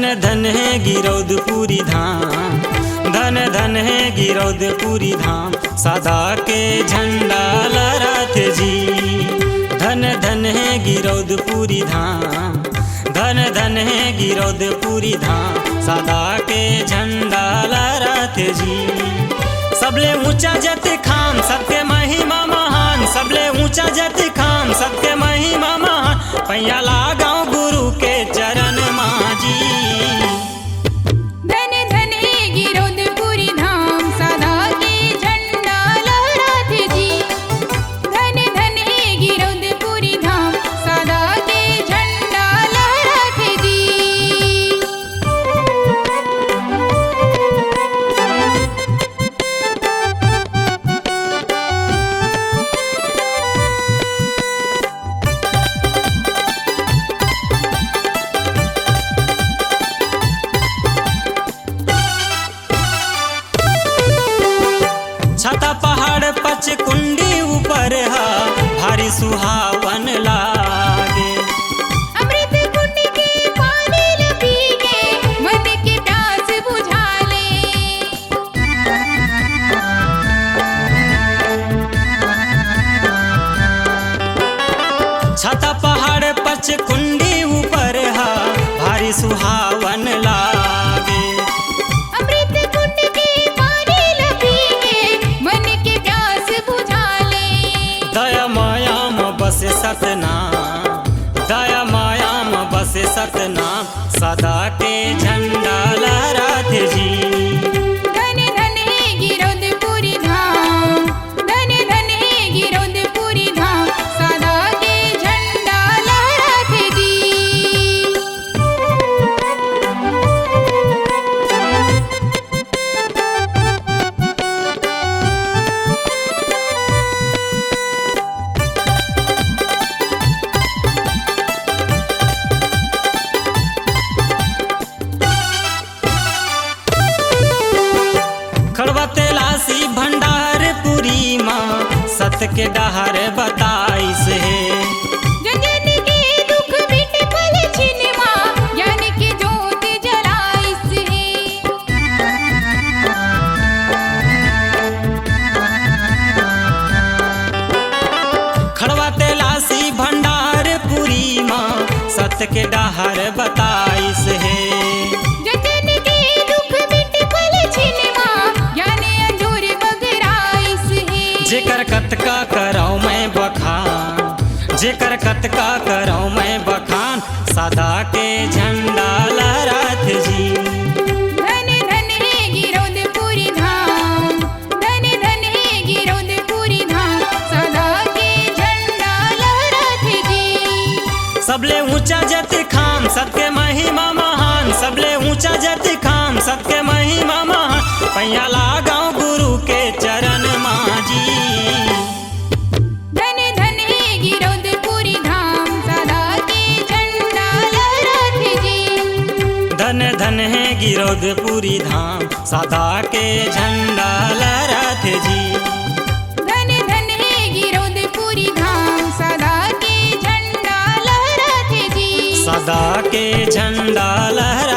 धन है गिरौदपुरी धाम, धन धन है गिरौदपुरी धाम, सदा के झंडा लहरात जी। धन धन है गिरौदपुरी धाम, धन धन है गिरौदपुरी धाम, सदा के झंडा लहरात जी। सबले ऊंचा जत खाम सबके महिमा महान, सबले ऊंचा जत खाम सबके महिमा महान, पैया लगाओ गुरु के चरण माजी। धन धन है गिरौदपुरी धाम, सदा के झंडा लहरात जी। धन धन है गिरौदपुरी धाम, सदा के झंडा लहरात जी। छता पहाड़ पचकुंडी ऊपर हा, भारी सुहावन लागे। अमृत कुंड के पानी ल पी के, मन की प्यास बुझा ले। छता पहाड़ पचकुंडी ऊपर हा, भारी सुहावन लागे। अमृत कुंड के पानी ल पी के, मन की प्यास बुझा ले। दया मायाम बसे सतनाम, दया मायाम बसे सतनाम, सदा के झंडा लहरात जी। धन धन है गिरौदपुरी धाम, धन धन है गिरौदपुरी धाम, सदा के झंडा लहरात जी। खड़वा तेलासी भंडार पुरी माँ, सत के डहर बताई से। जन के दुख मिट पल छिन माँ, ज्ञान की ज्योत जलाइस है। खड़वा तेलासी भंडार पुरी माँ, सत के डहर बताई से। जन के दुख मिट पल छिन माँ, ज्ञान अंजूर बगराइस है। जेकर कतका कराऊं मैं बखान, जेकर कतका कराऊं मैं बखान, सदा के झंडा लहरात जी। धन धन है गिरौदपुरी धाम, धन धन है गिरौदपुरी धाम, सदा के झंडा लहरात जी। सबले ऊंचा जत खाम सबके महिमा महान, सबले ऊंचा जत खाम सबके महिमा महान, पैया लगाओ गुरु के चरण माजी। धन धन है गिरौदपुरी धाम, सदा के झंडा लहरात जी। धन धन है गिरौदपुरी धाम, सदा के झंडा लहरात जी। धन धन है गिरौदपुरी धाम, सदा के झंडा लहरात जी। सदा के झंडा लहरात